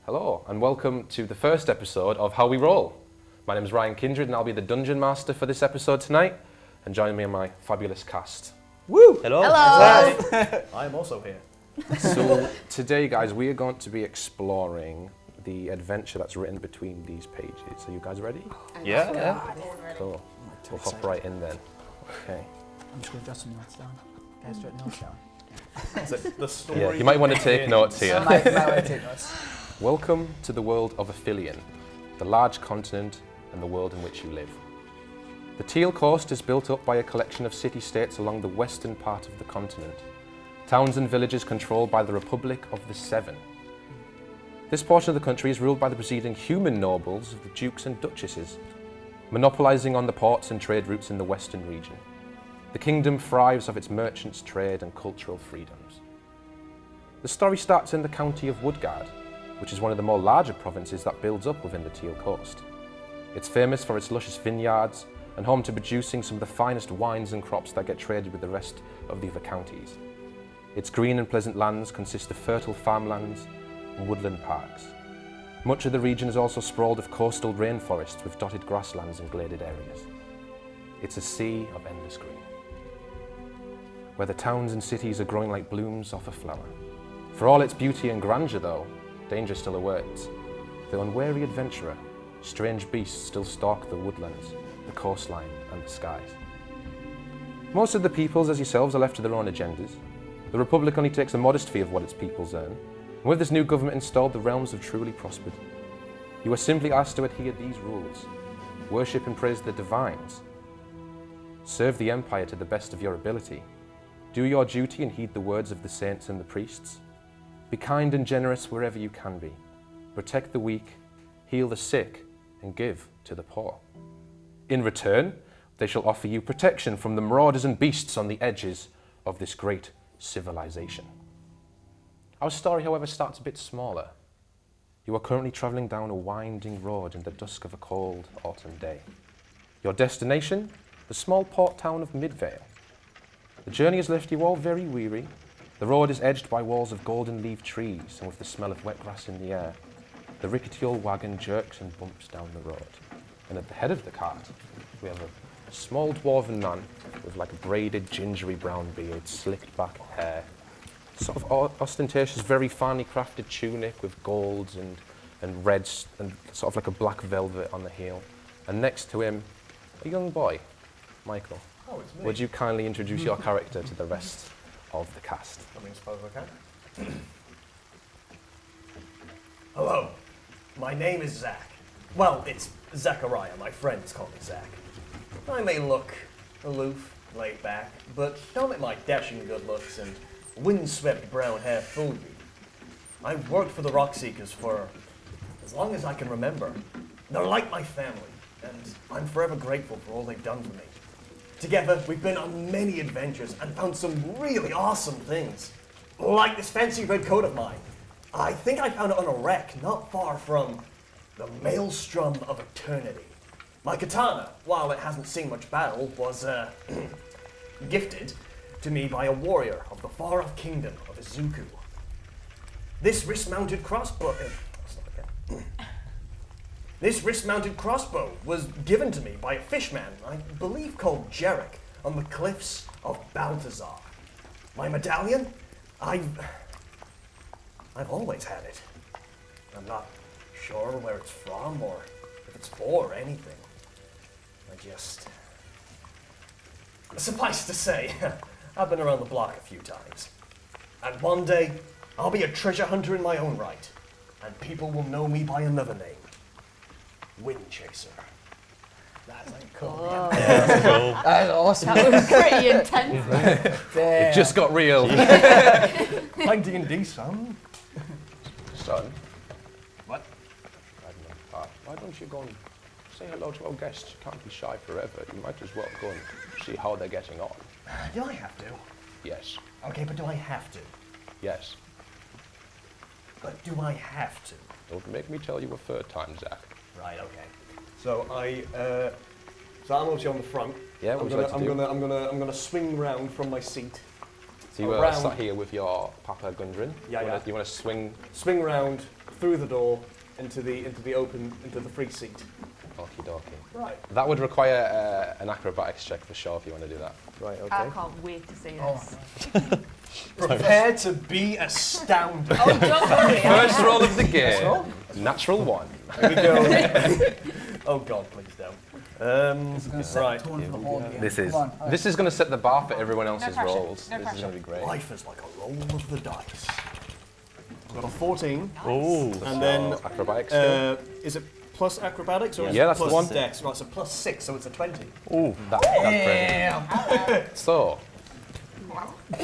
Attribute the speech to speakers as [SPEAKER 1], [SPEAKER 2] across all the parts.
[SPEAKER 1] Hello, and welcome to the first episode of How We Roll. My name is Ryan Kindred, and I'll be the Dungeon Master for this episode tonight, and joining me in my fabulous cast.
[SPEAKER 2] Woo!
[SPEAKER 3] Hello.
[SPEAKER 2] Hello! I'm also here.
[SPEAKER 1] So, today, guys, we are going to be exploring the adventure that's written between these pages. Are you guys ready?
[SPEAKER 3] Yeah.
[SPEAKER 1] Cool. We'll hop right in then. Okay.
[SPEAKER 4] I'm just going to jot some notes down. Guys, jot notes down.
[SPEAKER 2] The story.
[SPEAKER 1] Yeah, you might want to take notes here.
[SPEAKER 4] I might want to take notes.
[SPEAKER 1] Welcome to the world of Aphelion, the large continent and the world in which you live. The Teal Coast is built up by a collection of city-states along the western part of the continent, towns and villages controlled by the Republic of the Seven. This portion of the country is ruled by the preceding human nobles of the dukes and duchesses, monopolising on the ports and trade routes in the western region. The kingdom thrives of its merchants, trade and cultural freedoms. The story starts in the county of Woodguard, which is one of the more larger provinces that builds up within the Teal Coast. It's famous for its luscious vineyards and home to producing some of the finest wines and crops that get traded with the rest of the other counties. Its green and pleasant lands consist of fertile farmlands and woodland parks. Much of the region is also sprawled of coastal rainforests with dotted grasslands and gladed areas. It's a sea of endless green, where the towns and cities are growing like blooms off a flower. For all its beauty and grandeur, though, danger still awaits. The unwary adventurer, strange beasts still stalk the woodlands, the coastline and the skies. Most of the peoples, as yourselves, are left to their own agendas. The Republic only takes a modest fee of what its peoples earn, and with this new government installed, the realms have truly prospered. You are simply asked to adhere these rules, worship and praise the divines, serve the Empire to the best of your ability, do your duty and heed the words of the saints and the priests, be kind and generous wherever you can be, protect the weak, heal the sick, and give to the poor. In return, they shall offer you protection from the marauders and beasts on the edges of this great civilization. Our story, however, starts a bit smaller. You are currently travelling down a winding road in the dusk of a cold autumn day. Your destination? The small port town of Midvale. The journey has left you all very weary. The road is edged by walls of golden-leaved trees, and with the smell of wet grass in the air, the rickety old wagon jerks and bumps down the road. And at the head of the cart, we have a small dwarven man with like a braided, gingery brown beard, slicked back hair, sort of ostentatious, very finely crafted tunic with golds and reds, and sort of like a black velvet on the heel. And next to him, a young boy, Michael.
[SPEAKER 2] Oh, it's me.
[SPEAKER 1] Would you kindly introduce your character to the rest of the cast?
[SPEAKER 2] I suppose I can. Hello, my name is Zach. Well, it's Zachariah. My friends call me Zach. I may look aloof, laid back, but don't let my dashing good looks and windswept brown hair fool you. I've worked for the Rockseekers for as long as I can remember. They're like my family, and I'm forever grateful for all they've done for me. Together, we've been on many adventures and found some really awesome things. Like this fancy red coat of mine. I think I found it on a wreck not far from the Maelstrom of Eternity. My katana, while it hasn't seen much battle, was gifted to me by a warrior of the far-off kingdom of Izuku. This wrist-mounted crossbow... This wrist-mounted crossbow was given to me by a fishman, I believe called Jarek, on the cliffs of Balthazar. My medallion? I've always had it. I'm not sure where it's from or if it's for anything. Suffice to say, I've been around the block a few times. And one day, I'll be a treasure hunter in my own right, and people will know me by another name. Wind Chaser. That's like cool.
[SPEAKER 4] Oh.
[SPEAKER 3] That's cool.
[SPEAKER 4] That's awesome.
[SPEAKER 5] That was pretty intense.
[SPEAKER 1] It just got real.
[SPEAKER 2] Like D&D, son.
[SPEAKER 1] Son,
[SPEAKER 2] What?
[SPEAKER 1] I don't know. Why don't you go and say hello to our guests? You can't be shy forever. You might as well go and see how they're getting on.
[SPEAKER 2] Do I have to?
[SPEAKER 1] Yes.
[SPEAKER 2] Okay, but do I have to?
[SPEAKER 1] Yes.
[SPEAKER 2] But do I have to?
[SPEAKER 1] Don't make me tell you a third time, Zach.
[SPEAKER 2] Right, okay. So I'm obviously on the front.
[SPEAKER 1] Yeah, what would you like to do?
[SPEAKER 2] I'm gonna swing round from my seat.
[SPEAKER 1] So you were
[SPEAKER 2] around.
[SPEAKER 1] sat here with your Papa Gundren.
[SPEAKER 2] Yeah, yeah.
[SPEAKER 1] You want to swing?
[SPEAKER 2] Swing round through the door into the free seat.
[SPEAKER 1] Okie dokie.
[SPEAKER 2] Right.
[SPEAKER 1] That would require an acrobatics check for sure if you want to do that.
[SPEAKER 2] Right.
[SPEAKER 5] I
[SPEAKER 2] Okay.
[SPEAKER 5] can't wait to see
[SPEAKER 4] Oh,
[SPEAKER 5] this.
[SPEAKER 2] Prepare to be astounded.
[SPEAKER 5] Oh, don't worry.
[SPEAKER 1] First roll of the game. Natural 1.
[SPEAKER 2] Here we go. Oh God, please don't.
[SPEAKER 4] This is going to set
[SPEAKER 2] Right.
[SPEAKER 4] the tone for the whole game.
[SPEAKER 1] This is
[SPEAKER 4] Come on.
[SPEAKER 1] this is going to set the bar for everyone else's
[SPEAKER 5] pressure.
[SPEAKER 1] rolls.
[SPEAKER 5] No
[SPEAKER 1] This is going to be great.
[SPEAKER 2] Life is like a roll of the dice. I've got a 14.
[SPEAKER 3] Oh.
[SPEAKER 2] And then,
[SPEAKER 1] acrobatics skill.
[SPEAKER 2] is it plus acrobatics or is
[SPEAKER 1] Yeah,
[SPEAKER 2] it
[SPEAKER 1] that's the
[SPEAKER 2] plus
[SPEAKER 1] one.
[SPEAKER 2] Dex? Right, so plus 6, so it's a 20.
[SPEAKER 1] That's brilliant. So,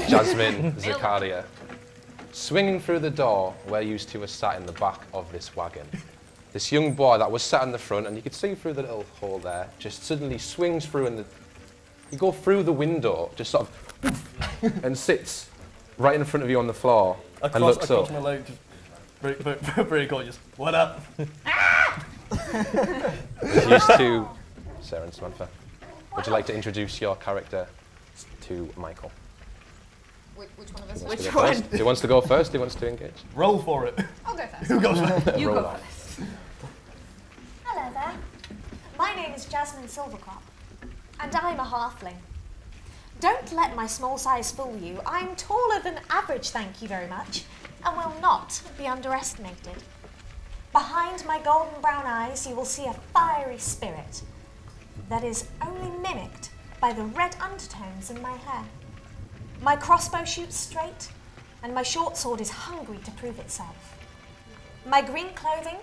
[SPEAKER 1] Jasmine, Zakaria, swinging through the door where you two were sat in the back of this wagon. This young boy that was sat in the front, and you could see through the little hole there, just suddenly swings through and you go through the window, just sort of, and sits right in front of you on the floor and looks
[SPEAKER 2] across
[SPEAKER 1] up.
[SPEAKER 2] my leg, just very gorgeous. What up?
[SPEAKER 1] Introduce to Sarah and Samantha. Would you like to introduce your character to Michael?
[SPEAKER 6] Which one of us?
[SPEAKER 1] Who wants to go first? Who wants to engage?
[SPEAKER 2] Roll for it.
[SPEAKER 6] I'll go first.
[SPEAKER 2] Who goes first?
[SPEAKER 5] You
[SPEAKER 1] Roll
[SPEAKER 5] go
[SPEAKER 1] off.
[SPEAKER 5] first.
[SPEAKER 6] Hello there. My name is Jasmine Silvercrop, and I'm a halfling. Don't let my small size fool you. I'm taller than average, thank you very much, and will not be underestimated. Behind my golden brown eyes, you will see a fiery spirit that is only mimicked by the red undertones in my hair. My crossbow shoots straight, and my short sword is hungry to prove itself. My green clothing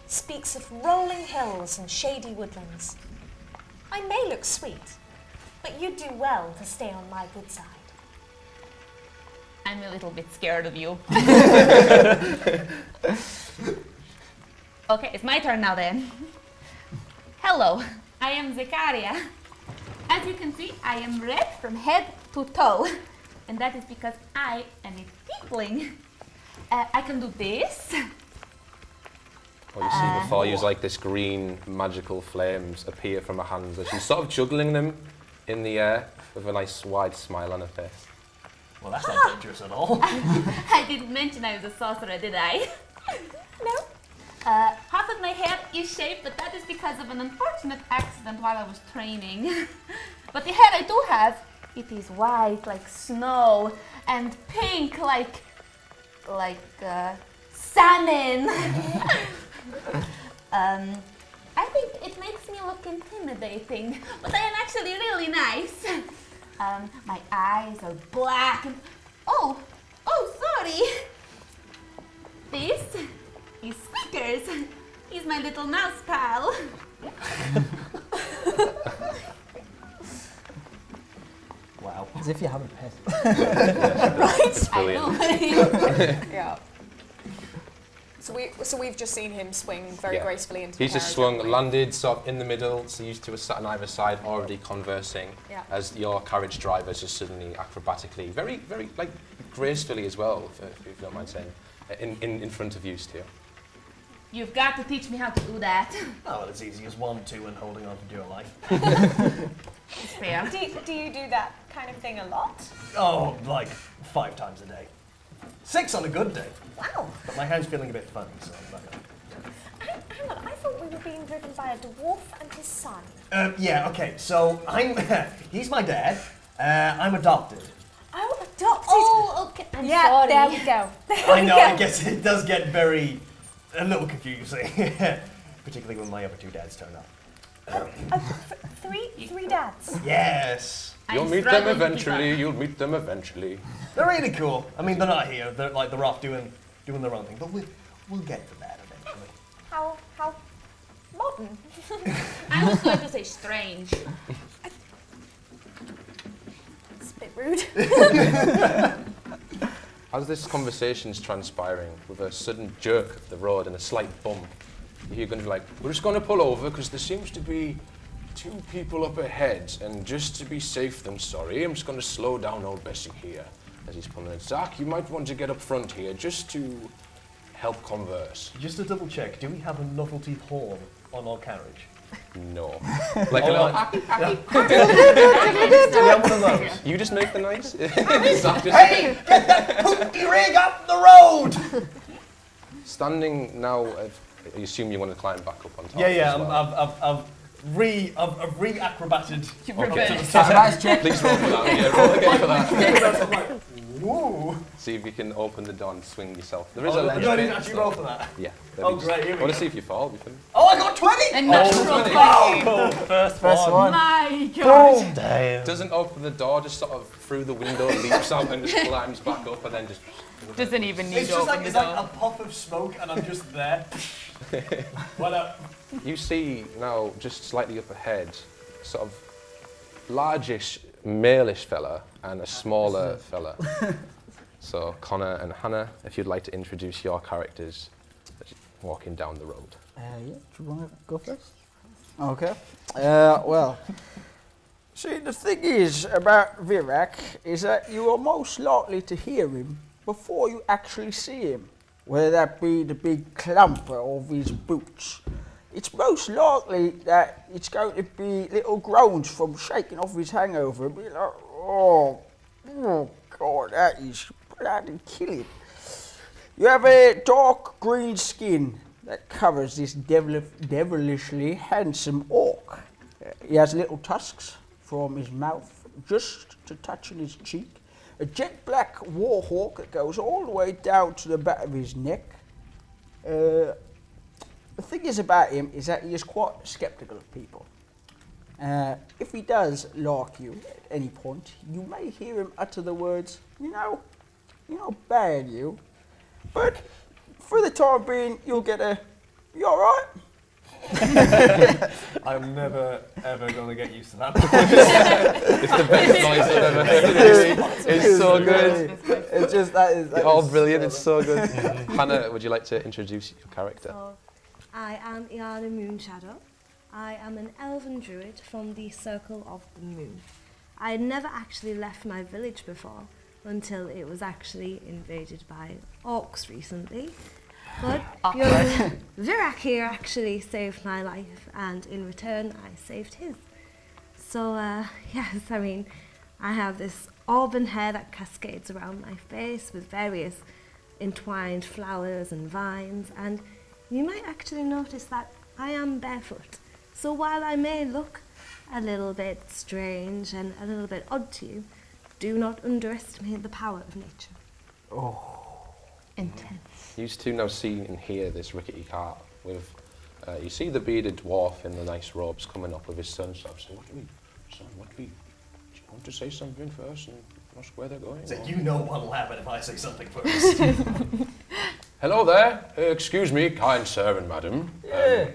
[SPEAKER 6] speaks of rolling hills and shady woodlands. I may look sweet, but you'd do well to stay on my good side.
[SPEAKER 5] I'm a little bit scared of you. Okay, it's my turn now then. Hello, I am Zakaria. As you can see, I am red from head to toe. And that is because I am a tiefling. I can do this.
[SPEAKER 1] What you see before you is like this green magical flames appear from her hands as she's sort of juggling them in the air with a nice wide smile on her face.
[SPEAKER 2] Well, that's not dangerous at all.
[SPEAKER 5] I didn't mention I was a sorcerer, did I?
[SPEAKER 6] No?
[SPEAKER 5] Half of my hair is shaved, but that is because of an unfortunate accident while I was training. But the hair I do have, it is white like snow and pink like salmon. I think it makes me look intimidating, but I am actually really nice. My eyes are black and oh, sorry. This is Squeakers. He's my little mouse pal.
[SPEAKER 2] Wow.
[SPEAKER 4] As if you have a pet.
[SPEAKER 6] Right?
[SPEAKER 5] I know.
[SPEAKER 6] Yeah. So we've just seen him swing very
[SPEAKER 1] Yeah.
[SPEAKER 6] gracefully into the
[SPEAKER 1] He's just
[SPEAKER 6] carriage,
[SPEAKER 1] swung,
[SPEAKER 6] haven't we?
[SPEAKER 1] landed sort of in the middle, so you two are sat on either side already conversing
[SPEAKER 6] Yeah.
[SPEAKER 1] as your carriage drivers just suddenly acrobatically, very, very like gracefully as well, if you don't mind saying, in front of you two.
[SPEAKER 5] You've got to teach me how to do that.
[SPEAKER 2] Oh, well, it's easy as 1, 2, and holding on to dear life.
[SPEAKER 5] It's fair.
[SPEAKER 6] Do you do that kind of thing a lot?
[SPEAKER 2] Oh, like 5 times a day. 6 on a good day.
[SPEAKER 6] Wow.
[SPEAKER 2] But my hand's feeling a bit funny, so I'm not gonna.
[SPEAKER 6] Hang on, I thought we were being driven by a dwarf and his son.
[SPEAKER 2] Yeah, okay, so he's my dad. I'm adopted.
[SPEAKER 6] Oh, adopted.
[SPEAKER 5] Oh, okay. I'm
[SPEAKER 6] yeah,
[SPEAKER 5] sorry.
[SPEAKER 6] there we go.
[SPEAKER 2] I know, I guess it does get a little confusing. Particularly when my other 2 dads turn up.
[SPEAKER 6] Three dads.
[SPEAKER 2] Yes.
[SPEAKER 1] You'll
[SPEAKER 5] I'm
[SPEAKER 1] meet them
[SPEAKER 5] struggling to keep
[SPEAKER 1] eventually,
[SPEAKER 5] up.
[SPEAKER 1] you'll meet them eventually.
[SPEAKER 2] They're really cool. I mean, they're not here. They're off doing their own thing. But we'll get to that eventually.
[SPEAKER 6] How modern.
[SPEAKER 5] I was going to say strange.
[SPEAKER 6] It's a bit rude.
[SPEAKER 1] As this conversation's transpiring, with a sudden jerk of the road and a slight bump, you're going to be like, we're just going to pull over because there seems to be 2 people up ahead, and just to be safe than sorry, I'm just going to slow down old Bessie here. As he's pulling in. Zach, you might want to get up front here just to help converse.
[SPEAKER 2] Just to double check, do we have a novelty horn on our carriage?
[SPEAKER 1] No. Like a little,
[SPEAKER 2] Do we have one of those?
[SPEAKER 1] you just make the noise? Zach just,
[SPEAKER 2] Hey, get that poopy rig off the road!
[SPEAKER 1] Standing now, I assume you want to climb back up on top.
[SPEAKER 2] Yeah,
[SPEAKER 1] as well.
[SPEAKER 2] I've re-acrobated.
[SPEAKER 4] Nice check.
[SPEAKER 1] Please roll for that. Yeah, roll again for that.
[SPEAKER 2] I'm like, woo!
[SPEAKER 1] See if you can open the door and swing yourself. There is a
[SPEAKER 2] I
[SPEAKER 1] ledge
[SPEAKER 2] don't
[SPEAKER 1] bit,
[SPEAKER 2] even actually
[SPEAKER 1] so-
[SPEAKER 2] roll for that.
[SPEAKER 1] Yeah.
[SPEAKER 2] Oh, great, here we
[SPEAKER 1] I want
[SPEAKER 2] go.
[SPEAKER 1] to see if you fall. You can.
[SPEAKER 2] Oh, I got 20!
[SPEAKER 5] A natural
[SPEAKER 1] 20.
[SPEAKER 5] 20.
[SPEAKER 2] Oh, first one.
[SPEAKER 5] My God.
[SPEAKER 4] Boom.
[SPEAKER 2] Damn.
[SPEAKER 1] Doesn't open the door, just sort of through the window, leaps out and just climbs back up and then just.
[SPEAKER 5] Doesn't even need
[SPEAKER 2] It's
[SPEAKER 5] to
[SPEAKER 2] just
[SPEAKER 5] open
[SPEAKER 2] like,
[SPEAKER 5] the
[SPEAKER 2] it's
[SPEAKER 5] door.
[SPEAKER 2] like a puff of smoke and I'm just there. What up?
[SPEAKER 1] You see now, just slightly up ahead, sort of largish, male-ish fella and a smaller fella. So Connor and Hannah, if you'd like to introduce your characters walking down the road.
[SPEAKER 4] Yeah, do you want to go first? Okay. Well, see, the thing is about Varrick is that you are most likely to hear him before you actually see him, whether that be the big clumper of his boots. It's most likely that it's going to be little groans from shaking off his hangover and be like, oh God, that is bloody killing. You have a dark green skin that covers this devilishly handsome orc. He has little tusks from his mouth just to touch on his cheek. A jet black warhawk that goes all the way down to the back of his neck. The thing is about him is that he is quite skeptical of people. If he does like you at any point, you may hear him utter the words, you're not bad, you. But for the time being, you'll get a, you alright?
[SPEAKER 2] I'm never, ever going to get used to that.
[SPEAKER 1] It's the best noise I've ever heard. It's so good.
[SPEAKER 4] It's just, that is
[SPEAKER 1] Oh, brilliant, it's so good. Hannah, would you like to introduce your character?
[SPEAKER 3] So, I am Iana Moonshadow. I am an elven druid from the Circle of the Moon. I had never actually left my village before until it was actually invaded by orcs recently. But young Varrick here actually saved my life, and in return I saved his. So yes, I mean, I have this auburn hair that cascades around my face with various entwined flowers and vines, and you might actually notice that I am barefoot. So while I may look a little bit strange and a little bit odd to you, do not underestimate the power of nature.
[SPEAKER 5] Intense.
[SPEAKER 1] You two now see and hear this rickety cart with, you see the bearded dwarf in the nice robes coming up with his son. So I'm saying, what do you want to say something first and ask where they're going?
[SPEAKER 2] So you know what'll happen if I say something first.
[SPEAKER 1] Hello there. Excuse me, kind sir and madam.
[SPEAKER 4] Yeah.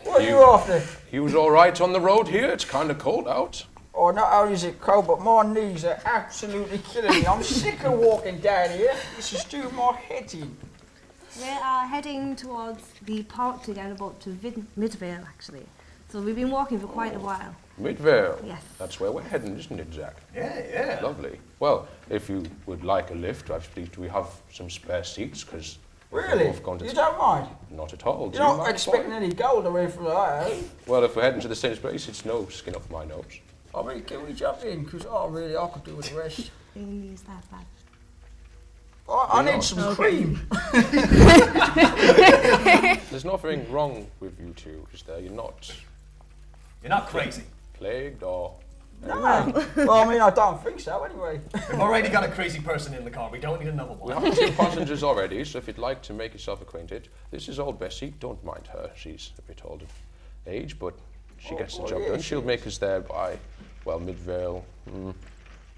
[SPEAKER 4] What are you after?
[SPEAKER 1] You was all right on the road here? It's kind of cold out.
[SPEAKER 4] Oh, not only is it cold, but my knees are absolutely killing me. I'm sick of walking down here. This is doing my head in.
[SPEAKER 3] We are heading towards the port to get about to Midvale, actually. So we've been walking for quite a while.
[SPEAKER 1] Midvale.
[SPEAKER 3] Yes.
[SPEAKER 1] That's where we're heading, isn't it, Jack?
[SPEAKER 2] Yeah.
[SPEAKER 1] Lovely. Well, if you would like a lift, actually, do we have some spare seats? Because
[SPEAKER 4] Really? You don't mind?
[SPEAKER 1] Not at all. Do
[SPEAKER 4] You're
[SPEAKER 1] you
[SPEAKER 4] not
[SPEAKER 1] mind,
[SPEAKER 4] expecting
[SPEAKER 1] boy?
[SPEAKER 4] any gold or anything like that, eh?
[SPEAKER 1] Well, if we're heading to the same place, it's no skin off my nose.
[SPEAKER 4] I mean, can we jump in? Because I could do with the rest.
[SPEAKER 3] Being used that bad.
[SPEAKER 4] I need some cream.
[SPEAKER 1] There's nothing wrong with you two, is there? You're
[SPEAKER 2] not crazy.
[SPEAKER 1] plagued or...
[SPEAKER 4] No. Well, I mean, I don't think so, anyway.
[SPEAKER 2] We've already got a crazy person in the car. We don't need another
[SPEAKER 1] We
[SPEAKER 2] one.
[SPEAKER 1] have 2 passengers already, so if you'd like to make yourself acquainted, this is old Bessie. Don't mind her. She's a bit old of age, but she gets the job done. She'll make us there by, well, Midvale.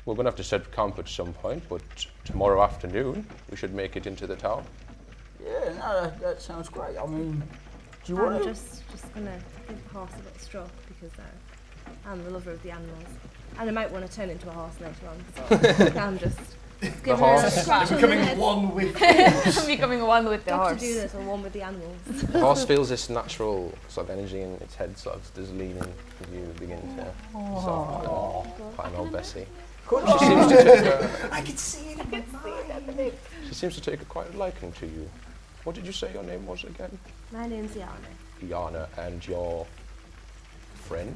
[SPEAKER 1] We're going to have to set camp at some point, but tomorrow afternoon we should make it into the town.
[SPEAKER 4] Yeah, no, that sounds great. I mean, do you want
[SPEAKER 3] I'm
[SPEAKER 4] to...
[SPEAKER 3] just gonna give the horse a little stroke because I'm the lover of the animals. And I might want to turn into a horse later on, so I'm just giving her a
[SPEAKER 1] horse.
[SPEAKER 3] scratch
[SPEAKER 2] They're
[SPEAKER 3] on the
[SPEAKER 2] becoming
[SPEAKER 3] head.
[SPEAKER 2] one with
[SPEAKER 5] I'm becoming one with the
[SPEAKER 3] You have
[SPEAKER 5] horse.
[SPEAKER 3] to do this, or one with the animals.
[SPEAKER 1] The horse feels this natural sort of energy in its head, sort of does lean in, and you begin to sort of pat old Bessie. She seems to take
[SPEAKER 2] I can see it in my mind.
[SPEAKER 1] she seems to take a quite a liking to you. What did you say your name was again?
[SPEAKER 3] My name's Iana.
[SPEAKER 1] Iana, and your friend?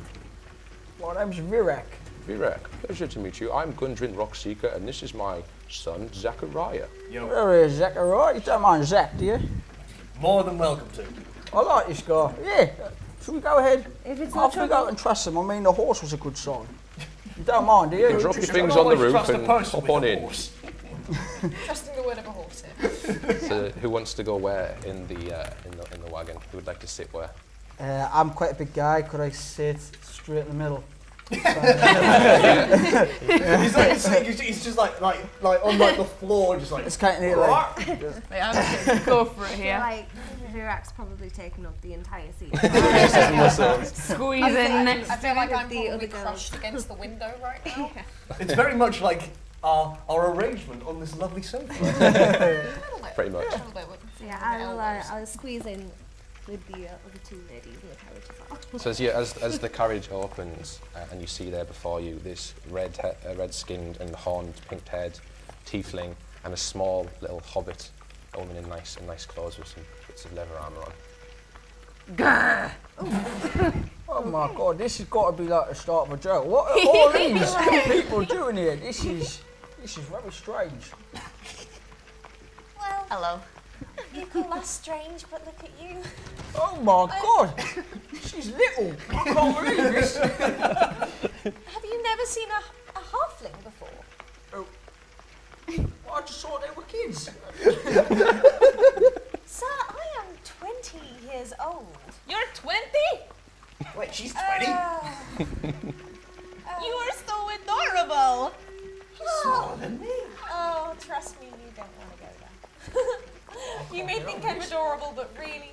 [SPEAKER 4] My name's Varrick.
[SPEAKER 1] Varrick. Pleasure to meet you. I'm Gundren Rockseeker, and this is my son, Zachariah.
[SPEAKER 2] Yo,
[SPEAKER 4] There is Zachariah. You don't mind Zach, do you?
[SPEAKER 2] More than welcome to.
[SPEAKER 4] I like this guy. Yeah. Should we go ahead?
[SPEAKER 3] If it's
[SPEAKER 4] I
[SPEAKER 3] not
[SPEAKER 4] think I
[SPEAKER 3] trouble,
[SPEAKER 4] can trust him. I mean, the horse was a good sign. You don't mind, do you?
[SPEAKER 1] Drop your
[SPEAKER 2] Just
[SPEAKER 1] things
[SPEAKER 2] don't
[SPEAKER 1] on the
[SPEAKER 2] always
[SPEAKER 1] roof
[SPEAKER 2] trust a
[SPEAKER 1] and
[SPEAKER 2] person
[SPEAKER 1] hop
[SPEAKER 2] with
[SPEAKER 1] on
[SPEAKER 2] a
[SPEAKER 1] in.
[SPEAKER 2] horse.
[SPEAKER 6] Trusting the word of a horse here.
[SPEAKER 1] So, who wants to go where in the wagon? Who would like to sit where?
[SPEAKER 4] I'm quite a big guy. Could I sit straight in the middle?
[SPEAKER 2] He's just like on like the floor, just like.
[SPEAKER 4] It's kind of like.
[SPEAKER 5] Wait, I'm just go for it
[SPEAKER 3] so
[SPEAKER 5] here.
[SPEAKER 3] like, Varrick's probably taken up the entire seat.
[SPEAKER 5] Squeeze
[SPEAKER 3] I
[SPEAKER 5] in.
[SPEAKER 6] I feel like I'm
[SPEAKER 3] The other
[SPEAKER 6] probably
[SPEAKER 3] girls.
[SPEAKER 6] crushed against the window right now.
[SPEAKER 2] It's very much like our arrangement on this lovely sofa.
[SPEAKER 1] Pretty much.
[SPEAKER 6] A little bit with
[SPEAKER 3] So yeah, I'll squeeze in with the other two ladies in the carriage as well.
[SPEAKER 1] So as the carriage opens and you see there before you this red-skinned and horned, pink-haired tiefling and a small little hobbit, all in nice clothes with some bits of leather armour on.
[SPEAKER 5] Grr.
[SPEAKER 4] Oh my god, this has got to be like the start of a joke. What are all these people doing here? This is very strange.
[SPEAKER 6] Well,
[SPEAKER 5] Hello.
[SPEAKER 6] you call us strange, but look at you.
[SPEAKER 4] Oh my god, she's little. I can't believe this.
[SPEAKER 6] Have you never seen a halfling before?
[SPEAKER 4] I just thought they were kids.
[SPEAKER 6] Sir, I am 20 years old.
[SPEAKER 5] You're 20?
[SPEAKER 2] Wait, she's 20?
[SPEAKER 5] You are so adorable.
[SPEAKER 2] Smaller than me.
[SPEAKER 6] Oh, trust me, you don't want to go there. You may think I'm adorable, but really...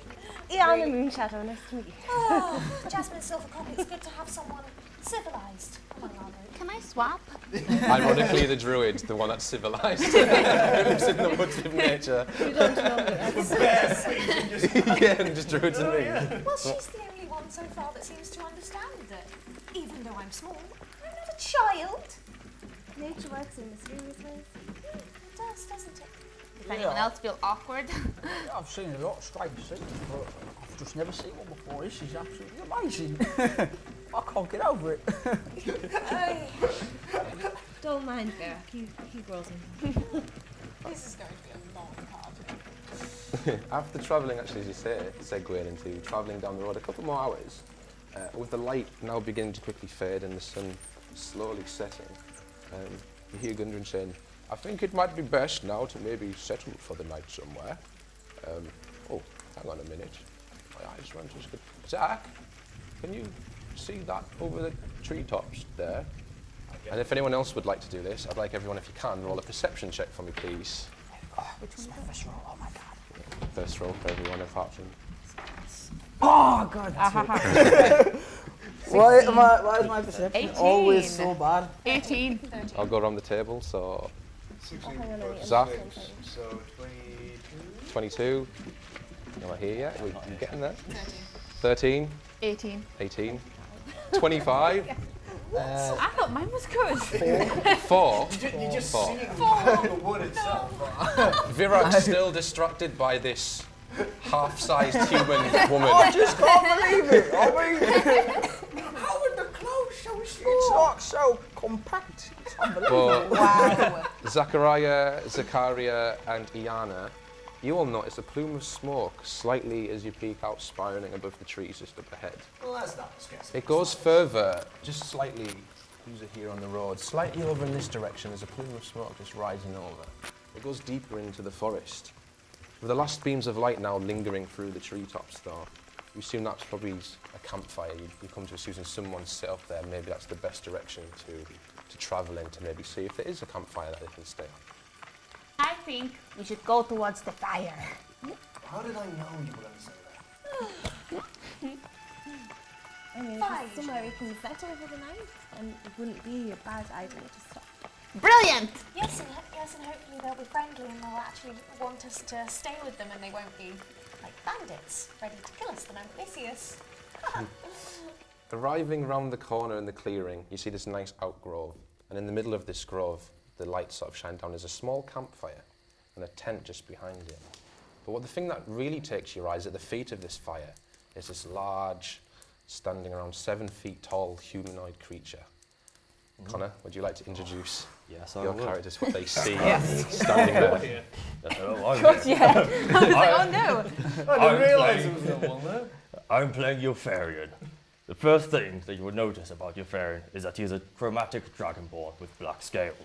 [SPEAKER 3] Iana Moonshadow, nice to meet you.
[SPEAKER 6] Oh, Jasmine Silvercrop, it's good to have someone civilised among our group.
[SPEAKER 5] Can I swap?
[SPEAKER 1] Ironically, the druid, the one that's civilised, who lives in the woods of nature.
[SPEAKER 3] You don't know me.
[SPEAKER 1] Yeah, and just druids and me.
[SPEAKER 6] Well, she's the only one so far that seems to understand that even though I'm small, I'm not a child.
[SPEAKER 3] Nature works in mysterious ways.
[SPEAKER 6] It does, doesn't it?
[SPEAKER 5] Does anyone else feel awkward?
[SPEAKER 4] I've seen a lot of strange things, but I've just never seen one before. This is absolutely amazing. I can't get over it.
[SPEAKER 3] Don't mind Varrick, he grows in.
[SPEAKER 6] This is going to be a long party.
[SPEAKER 1] After travelling, actually, as you say, segueing into travelling down the road a couple more hours, with the light now beginning to quickly fade and the sun slowly setting, you hear Gundren saying, "I think it might be best now to maybe settle for the night somewhere." Oh, hang on a minute. My eyes weren't as good. Zach, can you see that over the treetops there? And if anyone else would like to do this, I'd like everyone, if you can, roll a perception check for me, please.
[SPEAKER 4] Which one's my first roll? Oh my god.
[SPEAKER 1] First roll for everyone apart from...
[SPEAKER 4] Oh god. Why is my perception
[SPEAKER 5] 18.
[SPEAKER 4] always so bad?
[SPEAKER 5] 18.
[SPEAKER 1] I'll go around the table, so
[SPEAKER 7] 16
[SPEAKER 3] hang on a minute.
[SPEAKER 7] plus
[SPEAKER 1] Zach?
[SPEAKER 7] 6, so 22.
[SPEAKER 1] 22. You're not here yet, we're getting there. 13.
[SPEAKER 5] 18.
[SPEAKER 1] 18. 25.
[SPEAKER 5] I thought mine was good.
[SPEAKER 1] 4.
[SPEAKER 2] You just
[SPEAKER 1] Four.
[SPEAKER 2] see it from the wood itself.
[SPEAKER 1] Varrick's still distracted by this half-sized human woman.
[SPEAKER 4] I just can't believe it. I mean, how are the clothes so small? It's like so compact. It's unbelievable.
[SPEAKER 1] But
[SPEAKER 5] Wow.
[SPEAKER 1] Zachariah, and Iana, you all notice a plume of smoke slightly as you peek out, spiralling above the trees just up ahead.
[SPEAKER 2] Well, that's not disgusting.
[SPEAKER 1] It goes further, just slightly, who's here on the road, slightly over in this direction, there's a plume of smoke just rising over. It goes deeper into the forest. With the last beams of light now lingering through the treetops though, you assume that's probably a campfire. You come to assume someone's set up there, maybe that's the best direction to travel in to maybe see if there is a campfire that they can stay on.
[SPEAKER 5] I think we should go towards the fire.
[SPEAKER 2] How did I know you were going to say that?
[SPEAKER 3] I mean, if it's somewhere we can settle for the night, and it wouldn't be a bad idea to stop.
[SPEAKER 5] Brilliant!
[SPEAKER 6] Yes, and hopefully they'll be friendly and they'll actually want us to stay with them and they won't be like bandits ready to kill us the moment they see us.
[SPEAKER 1] Arriving round the corner in the clearing, you see this nice outgrove, and in the middle of this grove, the lights sort of shine down. There's a small campfire and a tent just behind it. But the thing that really takes your eyes at the feet of this fire is this large, standing around 7 feet tall humanoid creature. Connor, would you like to introduce
[SPEAKER 8] Yes, I
[SPEAKER 1] your
[SPEAKER 8] will.
[SPEAKER 1] characters, what they see standing there?
[SPEAKER 5] God, yeah. I was like, oh no.
[SPEAKER 2] I didn't realise there was no one there.
[SPEAKER 8] I'm playing Eupharian. The first thing that you would notice about Eupharian is that he is a chromatic dragonborn with black scales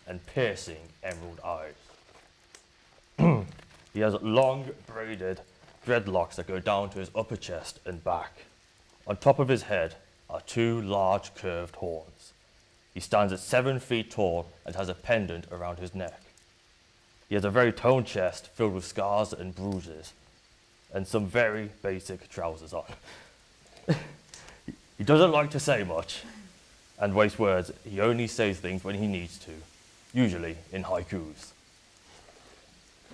[SPEAKER 8] and piercing emerald eyes. He has long braided dreadlocks that go down to his upper chest and back. On top of his head are 2 large curved horns. He stands at 7 feet tall and has a pendant around his neck. He has a very toned chest filled with scars and bruises, and some very basic trousers on. He doesn't like to say much and waste words. He only says things when he needs to, usually in haikus.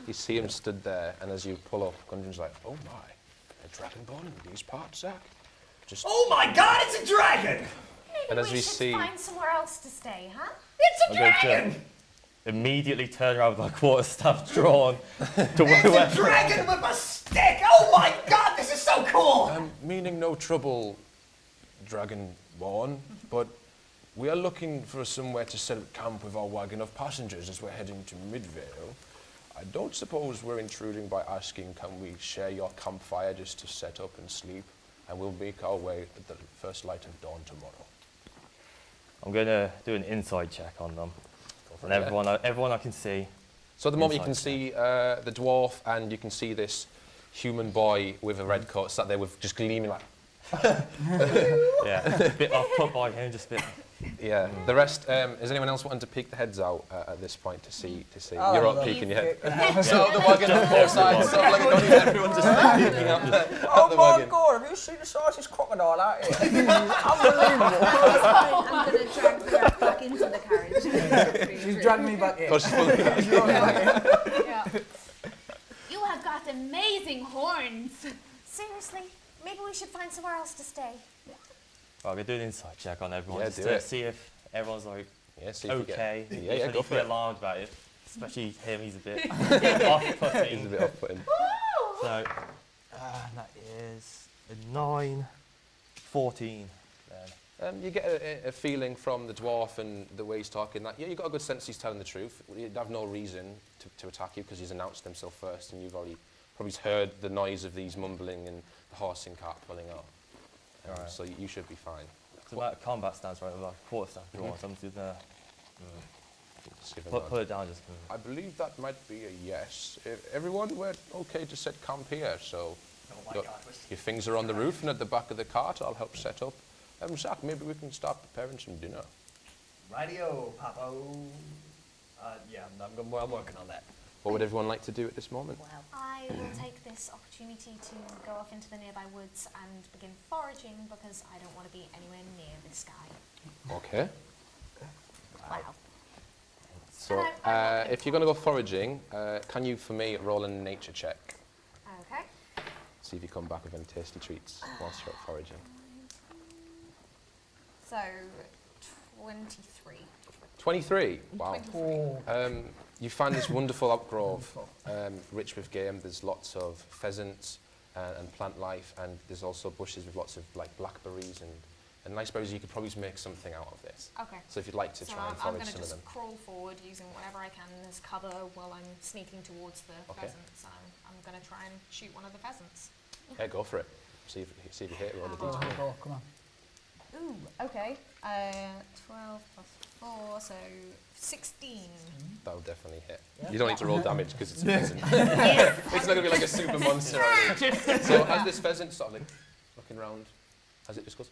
[SPEAKER 1] You see him stood there, and as you pull up, Gundren's like, oh my, a dragonborn in these parts, Zach? Just,
[SPEAKER 2] Oh my god, it's a dragon!
[SPEAKER 1] and as
[SPEAKER 6] we
[SPEAKER 1] we
[SPEAKER 6] should
[SPEAKER 1] see,
[SPEAKER 6] find somewhere else to stay, huh?
[SPEAKER 2] It's a
[SPEAKER 8] I'm going
[SPEAKER 2] dragon!
[SPEAKER 8] to immediately turn around with my quarterstaff drawn to
[SPEAKER 2] It's a
[SPEAKER 8] whoever.
[SPEAKER 2] dragon with a stick! Oh my god, this is so cool!
[SPEAKER 1] meaning no trouble, dragonborn, but we are looking for somewhere to set up camp with our wagon of passengers as we're heading to Midvale. I don't suppose we're intruding by asking, can we share your campfire just to set up and sleep? And we'll make our way at the first light of dawn tomorrow.
[SPEAKER 8] I'm going to do an insight check on them. And everyone I can see.
[SPEAKER 1] So at the moment you
[SPEAKER 8] Insight
[SPEAKER 1] can see the dwarf, and you can see this human boy with a red coat sat there with just gleaming like,
[SPEAKER 8] Yeah, a bit off put by him, just a bit.
[SPEAKER 1] yeah. The rest, is anyone else wanting to peek the heads out at this point to see?
[SPEAKER 4] Oh,
[SPEAKER 1] You're not
[SPEAKER 4] love
[SPEAKER 1] peeking your head.
[SPEAKER 4] So
[SPEAKER 1] So the wagon on both sides, so like everyone's just peeking out the
[SPEAKER 4] oh my
[SPEAKER 1] wagon.
[SPEAKER 4] god, have you seen the size of this crocodile out here? Unbelievable.
[SPEAKER 3] I'm going to drag the rat back into the carriage.
[SPEAKER 4] She's dragging me back in.
[SPEAKER 1] Oh, she's fully-
[SPEAKER 5] Yeah. You have got amazing horns.
[SPEAKER 6] Seriously, maybe we should find somewhere else to stay.
[SPEAKER 8] Well, I'm going to do an insight check on everyone
[SPEAKER 1] Yeah,
[SPEAKER 8] just
[SPEAKER 1] do
[SPEAKER 8] to
[SPEAKER 1] it.
[SPEAKER 8] see if everyone's like
[SPEAKER 1] Yeah, see if you get-
[SPEAKER 8] okay.
[SPEAKER 1] Yeah,
[SPEAKER 8] If
[SPEAKER 1] yeah,
[SPEAKER 8] I
[SPEAKER 1] go
[SPEAKER 8] need to
[SPEAKER 1] for
[SPEAKER 8] be
[SPEAKER 1] it.
[SPEAKER 8] alarmed about it, especially him, he's a bit off-putting.
[SPEAKER 1] He's a bit off-putting.
[SPEAKER 8] So, that is a 9, 14 then.
[SPEAKER 1] You get a feeling from the dwarf and the way he's talking that, yeah, you've got a good sense he's telling the truth. You'd have no reason to attack you because he's announced himself first, and you've already probably heard the noise of these mumbling and the horse and cart pulling up.
[SPEAKER 8] Alright.
[SPEAKER 1] So you should be fine.
[SPEAKER 8] So my combat stance right with like quarterstaff drawn, so I'm just gonna
[SPEAKER 1] Just give him
[SPEAKER 8] pull it down just.
[SPEAKER 1] I believe that might be a yes. Everyone, we're okay to set camp here, so
[SPEAKER 2] Oh my
[SPEAKER 1] your,
[SPEAKER 2] god,
[SPEAKER 1] your things are on the roof and at the back of the cart. I'll help set up. Zach, maybe we can start preparing some dinner.
[SPEAKER 2] Radio, Papo. Yeah, I'm working on that.
[SPEAKER 1] What would everyone like to do at this moment?
[SPEAKER 6] Well, I will take this opportunity to go off into the nearby woods and begin foraging because I don't want to be anywhere near this guy.
[SPEAKER 1] Okay.
[SPEAKER 6] Wow.
[SPEAKER 1] So,
[SPEAKER 6] And I
[SPEAKER 1] if you're going to go foraging, can you, for me, roll a nature check?
[SPEAKER 6] Okay.
[SPEAKER 1] See if you come back with any tasty treats whilst you're out foraging.
[SPEAKER 6] So, 23.
[SPEAKER 1] 23. Wow.
[SPEAKER 6] 23.
[SPEAKER 1] You find this wonderful outgrove, rich with game. There's lots of pheasants and plant life, and there's also bushes with lots of like blackberries and nice berries. You could probably make something out of this.
[SPEAKER 6] Okay.
[SPEAKER 1] So if you'd like to
[SPEAKER 6] So
[SPEAKER 1] try and
[SPEAKER 6] I'm
[SPEAKER 1] forage
[SPEAKER 6] going to
[SPEAKER 1] some of them.
[SPEAKER 6] just crawl forward using whatever I can as cover while I'm sneaking towards the
[SPEAKER 1] Okay.
[SPEAKER 6] pheasants. I'm going to try and shoot one of the pheasants.
[SPEAKER 1] Okay, go for it. See if you hit it or the
[SPEAKER 4] Oh,
[SPEAKER 1] d20.
[SPEAKER 4] oh, come on.
[SPEAKER 6] Ooh, okay. 12 plus 4, so 16.
[SPEAKER 1] That'll definitely hit.
[SPEAKER 4] Yeah.
[SPEAKER 1] You don't need to roll damage because it's a pheasant. It's not going to be like a super monster or anything. So as this pheasant sort of like looking around, as it just goes,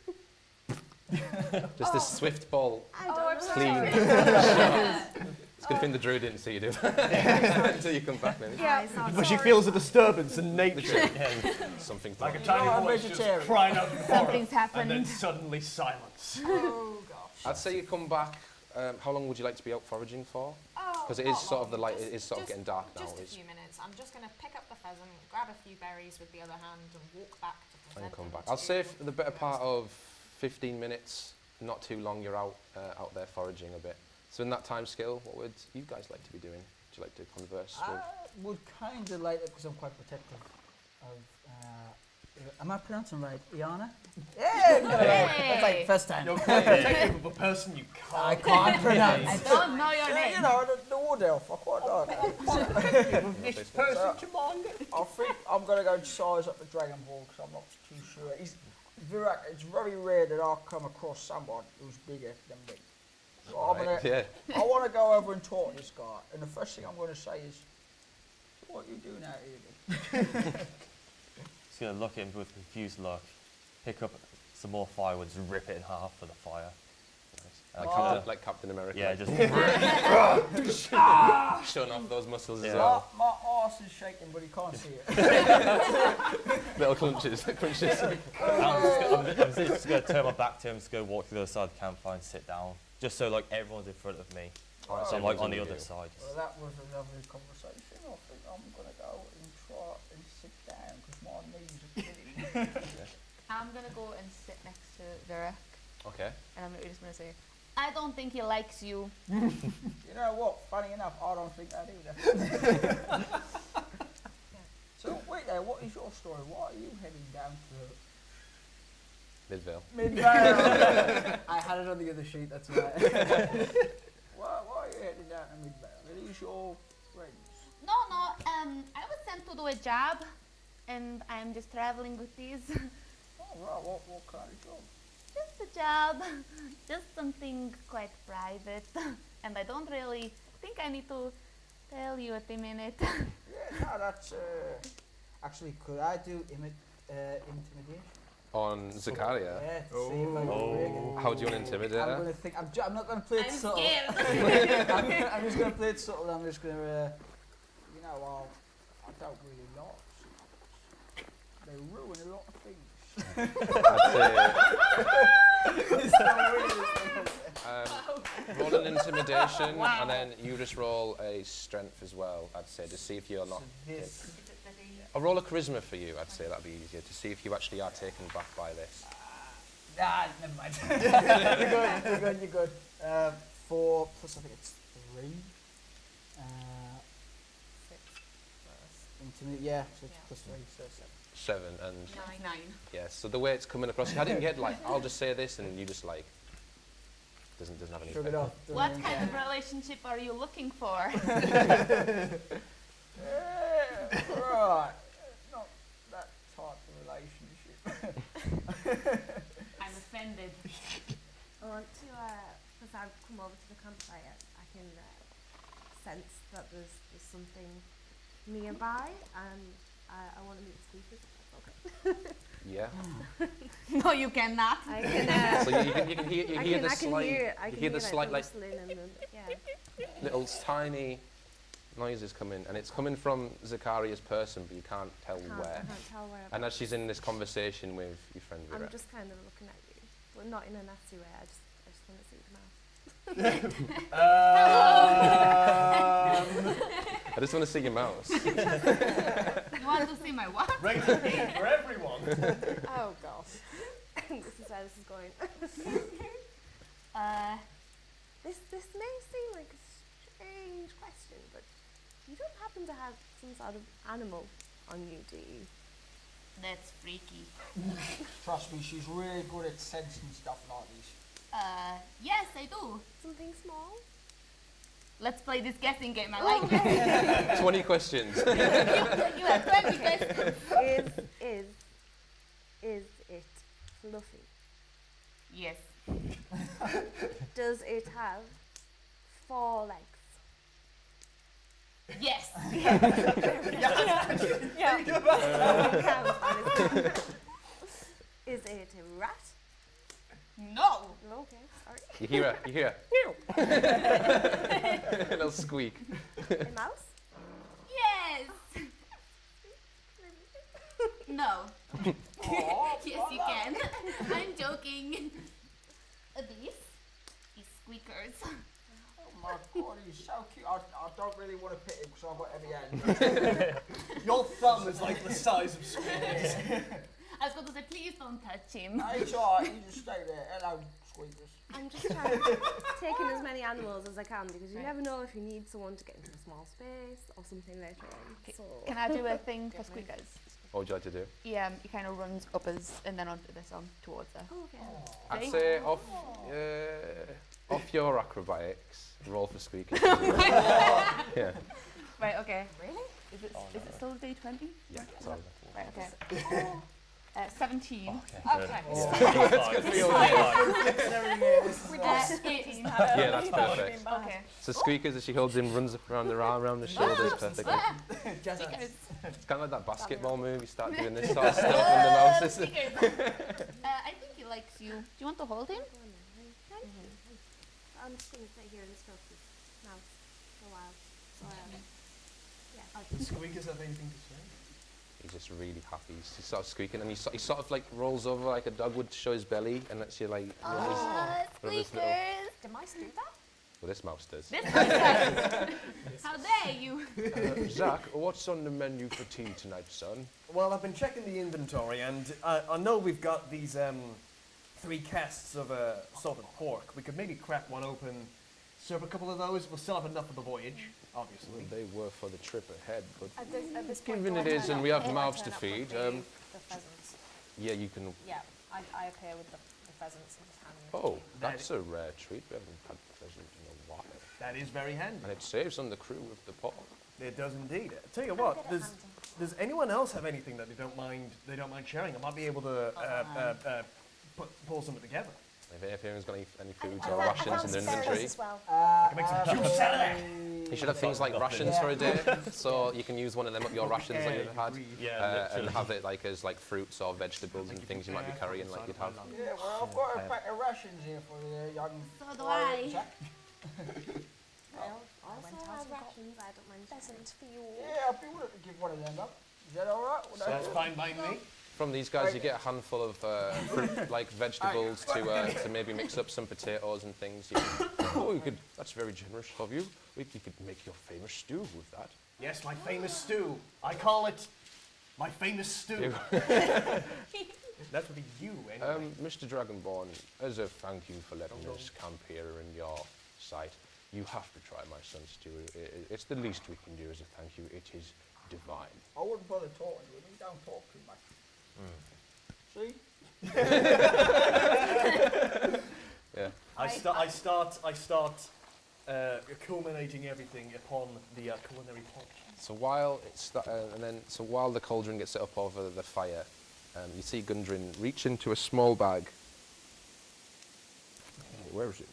[SPEAKER 1] just this swift ball,
[SPEAKER 6] I'm
[SPEAKER 1] clean
[SPEAKER 6] sorry.
[SPEAKER 1] shot. It's a good thing the druid didn't see you do that until you come back maybe.
[SPEAKER 6] Yeah,
[SPEAKER 2] But she feels a disturbance in nature.
[SPEAKER 1] Something to
[SPEAKER 2] Like a
[SPEAKER 1] watch.
[SPEAKER 2] tiny
[SPEAKER 4] I'm
[SPEAKER 2] voice just
[SPEAKER 4] vegetarian.
[SPEAKER 2] crying out in horror,
[SPEAKER 5] Something's
[SPEAKER 2] and then
[SPEAKER 5] happened.
[SPEAKER 2] suddenly silence.
[SPEAKER 6] Oh, gosh.
[SPEAKER 1] I'd say you come back. How long would you like to be out foraging for?
[SPEAKER 6] Oh,
[SPEAKER 1] Because it
[SPEAKER 6] not
[SPEAKER 1] is sort of the
[SPEAKER 6] long,
[SPEAKER 1] light. It is sort of
[SPEAKER 6] just-
[SPEAKER 1] getting dark now.
[SPEAKER 6] Just a
[SPEAKER 1] It's-
[SPEAKER 6] few minutes. I'm just going to pick up the pheasant, grab a few berries with the other hand, and walk back to present
[SPEAKER 1] And come
[SPEAKER 6] them
[SPEAKER 1] back. I'll
[SPEAKER 6] to
[SPEAKER 1] say for the better
[SPEAKER 6] whoever's-
[SPEAKER 1] part of 15 minutes, not too long, you're out there foraging a bit. So in that time scale, what would you guys like to be doing? Would you like to converse
[SPEAKER 4] I
[SPEAKER 1] with?
[SPEAKER 4] would kind of like it because I'm quite protective of Am I pronouncing right? Iana? Yeah! That's like the first time.
[SPEAKER 2] You're quite a detective of a person you can't.
[SPEAKER 4] I can't pronounce.
[SPEAKER 5] I don't know your
[SPEAKER 4] Yeah,
[SPEAKER 5] name.
[SPEAKER 4] you know, the wood elf. I quite like that.
[SPEAKER 2] This person command.
[SPEAKER 4] I think I'm going to go and size up the Dragon Ball because I'm not too sure. Varrick, it's very rare that I come across someone who's bigger than me. So I want to go over and talk to this guy. And the first thing I'm going to say is, what are you doing out here?
[SPEAKER 8] Just going to look at him with a confused look, pick up some more firewood, just rip it in half for the fire.
[SPEAKER 1] Like Captain America.
[SPEAKER 8] Yeah, just
[SPEAKER 1] showing off those muscles as
[SPEAKER 8] Yeah.
[SPEAKER 1] well.
[SPEAKER 4] My arse is shaking, but he can't see it.
[SPEAKER 1] Little crunches.
[SPEAKER 8] I'm just going to turn my back to him, just go walk to the other side of the campfire and sit down. Just so like everyone's in front of me.
[SPEAKER 1] Alright,
[SPEAKER 8] So I'm like
[SPEAKER 1] everyone's
[SPEAKER 8] on the
[SPEAKER 1] in
[SPEAKER 8] other
[SPEAKER 1] view.
[SPEAKER 8] side.
[SPEAKER 4] Well, that was a lovely conversation. I think I'm going to go and try and sit down because my knees are killing.
[SPEAKER 5] I'm gonna go and sit next to Varrick,
[SPEAKER 1] Okay.
[SPEAKER 5] and I'm just gonna say, I don't think he likes you.
[SPEAKER 4] You know what? Funny enough, I don't think that either. So wait there, what is your story? Why are you heading down to
[SPEAKER 1] Midvale.
[SPEAKER 4] Midvale?
[SPEAKER 9] I had it on the other sheet, that's why.
[SPEAKER 4] why are you heading down to Midvale? Are these your friends?
[SPEAKER 5] No, I was sent to do a job, and I'm just traveling with these.
[SPEAKER 4] Oh right, what kind of job?
[SPEAKER 5] Just a job, just something quite private, and I don't really think I need to tell you at the minute.
[SPEAKER 4] Yeah, no, that's actually, could I do intimidation?
[SPEAKER 1] On Zakaria.
[SPEAKER 4] Yeah, to see if I can break it.
[SPEAKER 1] How do you want to intimidate
[SPEAKER 4] I'm
[SPEAKER 1] her?
[SPEAKER 4] going to think. I'm not going to play it
[SPEAKER 5] I'm
[SPEAKER 4] subtle.
[SPEAKER 5] scared.
[SPEAKER 4] I'm just going to play it subtle. I'm just going to, you know, I don't really like secrets. They ruin a lot of things.
[SPEAKER 1] Roll an intimidation, and then you just roll a strength as well, I'd say, to see if you're not... I'll roll a charisma for you, I'd say that'd be easier, to see if you actually are taken back by this.
[SPEAKER 4] Nah, never mind. You're good. 4 plus, I think it's 3. 6 plus yeah, so it's plus 3, so 7.
[SPEAKER 1] 7, and...
[SPEAKER 5] 9.
[SPEAKER 1] Yeah, so the way it's coming across, I didn't get like, I'll just say this, and you just like... Doesn't have any
[SPEAKER 4] Shrug it
[SPEAKER 1] effect.
[SPEAKER 4] off.
[SPEAKER 5] What kind of relationship are you looking for?
[SPEAKER 4] Right. Not that type of relationship.
[SPEAKER 5] I'm offended.
[SPEAKER 3] I want to, because I've come over to the campfire, I can sense that there's something nearby, and I want to meet the speakers. Okay.
[SPEAKER 1] Yeah.
[SPEAKER 5] No, you cannot.
[SPEAKER 3] I can.
[SPEAKER 1] So you can hear the slight like
[SPEAKER 3] rustling and yeah.
[SPEAKER 1] little tiny noises coming, and it's coming from Zakaria's person, but you can't tell where.
[SPEAKER 3] I can't tell where.
[SPEAKER 1] And as she's in this conversation with your friend Vera.
[SPEAKER 3] I'm just kind of looking at you, but not in a nasty way. I just want to see your mouth.
[SPEAKER 1] I just want to see your mouse.
[SPEAKER 5] You want to see my what?
[SPEAKER 2] Rated B for everyone.
[SPEAKER 3] Oh gosh. This is where this is going. This may seem like a strange question, but you don't happen to have some sort of animal on you, do you?
[SPEAKER 5] That's freaky.
[SPEAKER 4] Trust me, she's really good at sensing stuff like this.
[SPEAKER 5] Yes, I do.
[SPEAKER 3] Something small?
[SPEAKER 5] Let's play this guessing game. I like it.
[SPEAKER 1] 20 questions.
[SPEAKER 5] You have 20 questions.
[SPEAKER 3] Is it fluffy?
[SPEAKER 5] Yes.
[SPEAKER 3] Does it have 4 legs?
[SPEAKER 5] Yes.
[SPEAKER 3] Is it a rat?
[SPEAKER 5] No.
[SPEAKER 3] Okay, sorry.
[SPEAKER 1] You hear a little squeak.
[SPEAKER 3] A mouse?
[SPEAKER 5] Yes. No. Yes, you can. I'm joking. These squeakers.
[SPEAKER 4] Oh my god, he's so cute. I don't really want to pet him because I've got heavy hands.
[SPEAKER 2] Your thumb is like the size of squeakers.
[SPEAKER 5] I was going to say, please don't touch him.
[SPEAKER 4] No, it's alright, you just stay there. Hello, squeakers.
[SPEAKER 3] I'm just trying to take in as many animals as I can because you never know if you need someone to get into a small space or something later on. So.
[SPEAKER 5] Can I do a thing for squeakers?
[SPEAKER 1] What would you like to do?
[SPEAKER 5] He kind of runs up us and then onto this arm towards her.
[SPEAKER 3] Oh, okay.
[SPEAKER 1] I'd say off your acrobatics, roll for squeaking. Yeah.
[SPEAKER 5] Right, okay. Really? Is it still D20?
[SPEAKER 1] Yeah, sorry.
[SPEAKER 5] Right, okay. 17.
[SPEAKER 8] Okay.
[SPEAKER 5] Okay.
[SPEAKER 1] That's good for your day.
[SPEAKER 5] 18.
[SPEAKER 1] Yeah, that's perfect.
[SPEAKER 5] Okay.
[SPEAKER 1] So Squeakers, as she holds him, runs around the arm, around the shoulders perfectly.
[SPEAKER 5] Stickers.
[SPEAKER 1] It's kind of like that basketball move, you start doing this sort of stuff when the mouse is...
[SPEAKER 5] I think he likes you. Do you want to hold him?
[SPEAKER 3] I'm just going to sit here and stroke his mouth for a while. So, yeah.
[SPEAKER 2] Does Squeakers have anything to say?
[SPEAKER 1] He's just really happy. He's sort of squeaking, and he sort of like rolls over like a dog would to show his belly, and lets you like.
[SPEAKER 5] Squeakers!
[SPEAKER 6] Did mice do that?
[SPEAKER 1] Well, this mouse does.
[SPEAKER 5] This one does. How dare you?
[SPEAKER 1] Zach, what's on the menu for tea tonight, son?
[SPEAKER 2] Well, I've been checking the inventory, and I know we've got these 3 casts of salted pork. We could maybe crack one open, serve a couple of those. We'll still have enough for the voyage, obviously.
[SPEAKER 1] Well, they were for the trip ahead, but
[SPEAKER 6] At this point,
[SPEAKER 1] given
[SPEAKER 6] do
[SPEAKER 1] it
[SPEAKER 6] I
[SPEAKER 1] is,
[SPEAKER 6] turn
[SPEAKER 1] and
[SPEAKER 6] up-
[SPEAKER 1] we have
[SPEAKER 6] do I
[SPEAKER 1] mouths
[SPEAKER 6] turn
[SPEAKER 1] to
[SPEAKER 6] up with
[SPEAKER 1] feed.
[SPEAKER 6] The pheasants.
[SPEAKER 1] Yeah, you can.
[SPEAKER 6] Yeah, I appear with the pheasants and just hand them.
[SPEAKER 1] Oh, that's a rare treat. We haven't had pheasant in a while,
[SPEAKER 2] That is very handy.
[SPEAKER 1] and it saves on the crew of the pork.
[SPEAKER 2] It does indeed. Tell you what, does anyone else have anything that they don't mind sharing? I might be able to pull something together.
[SPEAKER 1] If anyone's got any foods or rations in their inventory,
[SPEAKER 6] As well.
[SPEAKER 2] I can make some juice out of that.
[SPEAKER 1] you should have things like rations for a day, so you can use one of them up your rations that you've had, and have it like as like fruits or vegetables and things you might be carrying, like you'd have.
[SPEAKER 4] Yeah, well, I've got a pack of rations here for the young.
[SPEAKER 5] So do I.
[SPEAKER 4] Jack.
[SPEAKER 3] I also have rations, I don't mind.
[SPEAKER 6] Pheasant for you.
[SPEAKER 4] Yeah, I'd be willing to give one of them up. Is that all right?
[SPEAKER 2] That's fine by me.
[SPEAKER 1] From these guys, you get a handful of fruit, like vegetables, to maybe mix up some potatoes and things. That's very generous of you. You could make your famous stew with that.
[SPEAKER 2] Yes, my famous stew. I call it my famous stew. That would be you, anyway.
[SPEAKER 1] Mr. Dragonborn, as a thank you for letting us camp here in your sight, you have to try my son's stew. It's the least we can do as a thank you. It is divine.
[SPEAKER 4] I wouldn't bother talking to him. He don't talk too much. See?
[SPEAKER 1] Yeah.
[SPEAKER 2] I start culminating everything upon the culinary pot.
[SPEAKER 1] So while while the cauldron gets set up over the fire, you see Gundren reach into a small bag. Where is it?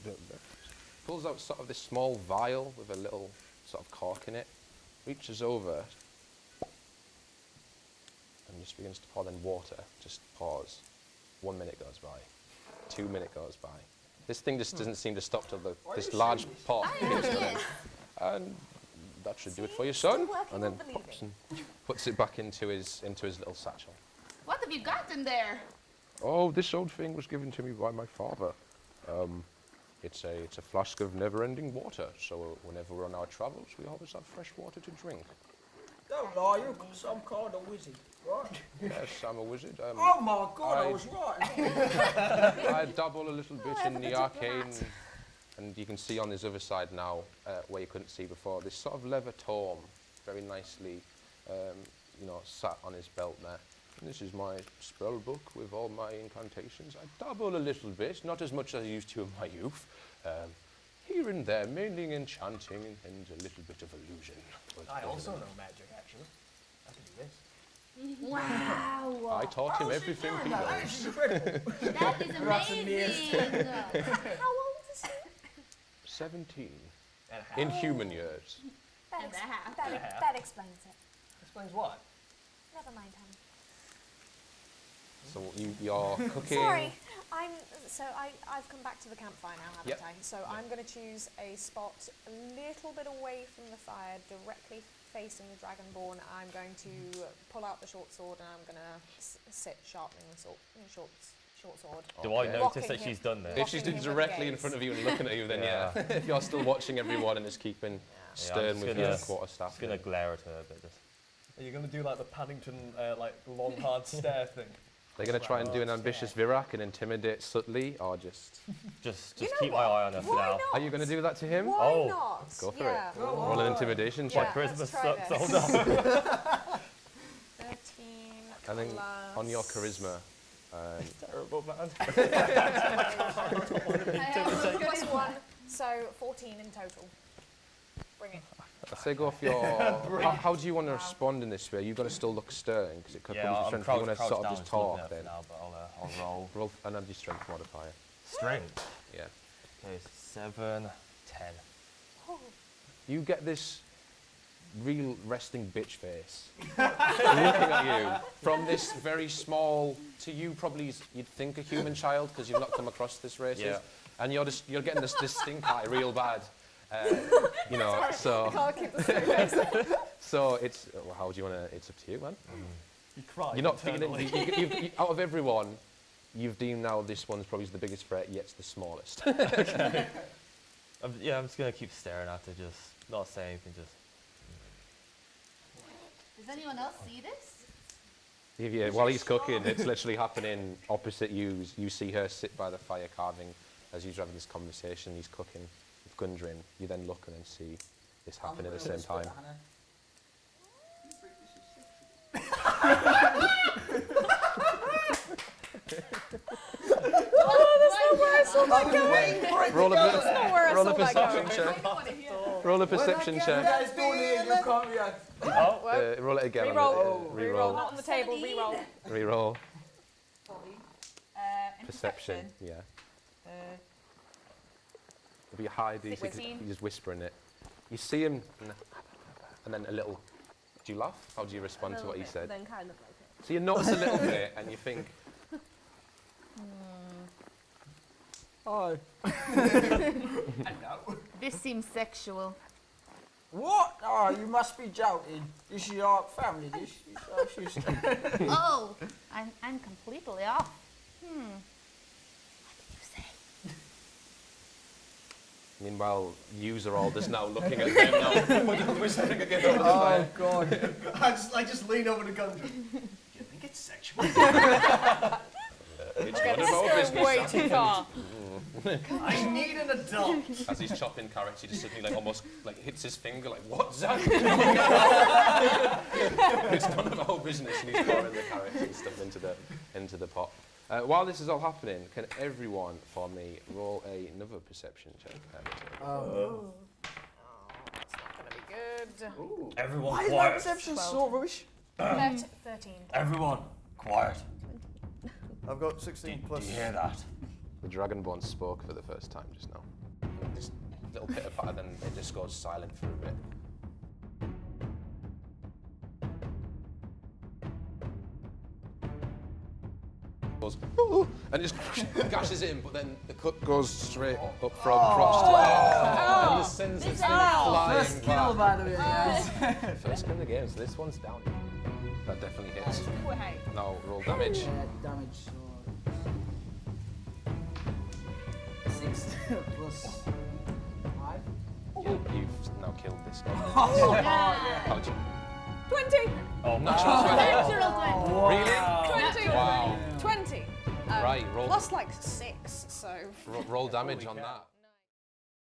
[SPEAKER 1] Pulls out sort of this small vial with a little sort of cork in it. Reaches over and just begins to pour then water. Just pours. 1 minute goes by. 2 minutes goes by. This thing just doesn't seem to stop till this large pot keeps going. And that should do it for your son. And then pops and puts it back into his little satchel.
[SPEAKER 5] What have you got in there?
[SPEAKER 1] Oh, this old thing was given to me by my father. It's a flask of never-ending water. So whenever we're on our travels, we always have fresh water to drink.
[SPEAKER 4] Don't lie, you're some kind of wizard, right?
[SPEAKER 1] Yes, I'm a wizard.
[SPEAKER 4] Oh my God, I was right.
[SPEAKER 1] I dabble a little bit in the arcane, and you can see on this other side now, where you couldn't see before, this sort of leather tome, very nicely, sat on his belt there. And this is my spell book with all my incantations. I dabble a little bit, not as much as I used to in my youth. Here and there, mainly enchanting and a little bit of illusion. But
[SPEAKER 2] I also know magic, actually. I can do this.
[SPEAKER 5] Wow!
[SPEAKER 1] I taught him everything he knows.
[SPEAKER 5] That is amazing!
[SPEAKER 6] How old is he?
[SPEAKER 1] 17.
[SPEAKER 2] And a half.
[SPEAKER 1] In human years.
[SPEAKER 6] That explains it.
[SPEAKER 2] Explains what?
[SPEAKER 6] Never mind, honey.
[SPEAKER 1] So you're cooking.
[SPEAKER 6] Sorry, I've come back to the campfire now, haven't
[SPEAKER 1] Yep.
[SPEAKER 6] I? So I'm going to choose a spot a little bit away from the fire, directly facing the Dragonborn. I'm going to pull out the short sword and I'm going to sit sharpening the short sword.
[SPEAKER 8] Do I notice
[SPEAKER 6] Locking
[SPEAKER 8] that
[SPEAKER 6] him.
[SPEAKER 8] she's done that?
[SPEAKER 1] If she's
[SPEAKER 6] Locking him
[SPEAKER 1] directly
[SPEAKER 6] with
[SPEAKER 1] in
[SPEAKER 6] gaze.
[SPEAKER 1] front of you and looking at you, then
[SPEAKER 8] Yeah.
[SPEAKER 1] yeah. If you're still watching everyone and just keeping stern
[SPEAKER 8] I'm
[SPEAKER 1] with
[SPEAKER 8] gonna-
[SPEAKER 1] your quarterstaff.
[SPEAKER 8] Just gonna glare at her a bit. Just.
[SPEAKER 2] Are you going to do like the Paddington, long hard stare thing?
[SPEAKER 1] They're going to try and do an ambitious Varrick and intimidate subtly, or just...
[SPEAKER 8] Just
[SPEAKER 6] You know
[SPEAKER 8] keep my
[SPEAKER 6] what?
[SPEAKER 8] eye on her for
[SPEAKER 6] Why
[SPEAKER 8] now.
[SPEAKER 6] not?
[SPEAKER 1] Are you going to do that to him?
[SPEAKER 6] Why
[SPEAKER 8] Oh.
[SPEAKER 6] not?
[SPEAKER 1] Go for
[SPEAKER 6] Yeah.
[SPEAKER 1] it. Roll an intimidation check.
[SPEAKER 6] Yeah,
[SPEAKER 8] Christmas
[SPEAKER 6] let's try
[SPEAKER 8] sold
[SPEAKER 6] this.
[SPEAKER 8] out.
[SPEAKER 6] 13
[SPEAKER 1] And then on your charisma,
[SPEAKER 8] Terrible, man.
[SPEAKER 6] +1, so 14 in total. Bring it.
[SPEAKER 1] I say go for your. How do you want to respond in this sphere? You've got to still look stern because it could
[SPEAKER 8] Yeah,
[SPEAKER 1] come
[SPEAKER 8] I'm
[SPEAKER 1] to strength. You want to
[SPEAKER 8] crouched
[SPEAKER 1] sort of
[SPEAKER 8] down
[SPEAKER 1] just
[SPEAKER 8] to look
[SPEAKER 1] talk
[SPEAKER 8] up
[SPEAKER 1] then.
[SPEAKER 8] now, but I'll roll.
[SPEAKER 1] Roll another strength modifier.
[SPEAKER 8] Strength.
[SPEAKER 1] Yeah.
[SPEAKER 8] Okay, 7, 10.
[SPEAKER 1] You get this real resting bitch face looking at you from this very small, to you probably you'd think a human child because you've not come across this race, and you're getting this stink eye real bad, you know. So
[SPEAKER 6] Can't keep the straight face.
[SPEAKER 1] so it's well, how do you want to? It's up to you, man.
[SPEAKER 2] You cry.
[SPEAKER 1] You're not feeling you, out of everyone. You've deemed now this one's probably the biggest threat, yet it's the smallest.
[SPEAKER 8] Okay. I'm just gonna keep staring at it, just not say anything, just.
[SPEAKER 5] Does anyone else see this?
[SPEAKER 1] Yeah, while he's cooking, it's literally happening opposite you. You see her sit by the fire carving as you're having this conversation. He's cooking with Gundren. You then look and then see this happen at the same time. Roll a perception check. Roll a perception check. Roll it again.
[SPEAKER 6] Reroll, not on the table, reroll.
[SPEAKER 1] Reroll.
[SPEAKER 5] Perception.
[SPEAKER 1] Yeah. It'll be a high DC. You just whispering it. You see him, and then a little. Do you laugh? How do you respond to what he said?
[SPEAKER 3] Then kind of like it.
[SPEAKER 1] So you notice a little bit, and you think.
[SPEAKER 4] Hi.
[SPEAKER 5] This seems sexual.
[SPEAKER 4] What? Oh, you must be joking. This is your family dish.
[SPEAKER 5] Oh, I'm completely off. What did you say?
[SPEAKER 1] Meanwhile, yous are all just now looking at them now, whispering again over the fire.
[SPEAKER 4] Oh God.
[SPEAKER 2] I just lean over to Gundren. Do you think it's sexual?
[SPEAKER 1] It's none of our business.
[SPEAKER 6] Way too far.
[SPEAKER 2] I need an adult.
[SPEAKER 1] As he's chopping carrots, he just suddenly like almost like hits his finger like, what, Zach? It's none of our business, and he's pouring the carrots and stuff into the pot. While this is all happening, can everyone for me roll another perception check?
[SPEAKER 6] Oh, that's not going to be good.
[SPEAKER 2] Ooh.
[SPEAKER 8] Everyone
[SPEAKER 4] Why is my
[SPEAKER 8] quiet.
[SPEAKER 4] perception so rubbish?
[SPEAKER 6] 13.
[SPEAKER 8] Everyone quiet.
[SPEAKER 7] I've got 16 plus.
[SPEAKER 8] Do you hear that?
[SPEAKER 1] The Dragonborn spoke for the first time just now. Just a little bit of then it just goes silent for a bit. Goes, "Ooh," and just gashes him, but then the cut goes straight up from Frost to air, and just sends it flying
[SPEAKER 9] First kill, by the way, guys.
[SPEAKER 1] First kill of the game, so this one's down. That definitely hits. Now roll damage.
[SPEAKER 9] Damage. So 6 plus 5.
[SPEAKER 1] You've now killed this guy. How'd you?
[SPEAKER 6] 20!
[SPEAKER 8] Oh,
[SPEAKER 1] Natural 20. Really?
[SPEAKER 6] 20!
[SPEAKER 1] Wow.
[SPEAKER 6] 20!
[SPEAKER 1] Right, roll.
[SPEAKER 6] Plus like 6, so.
[SPEAKER 1] Roll damage on that.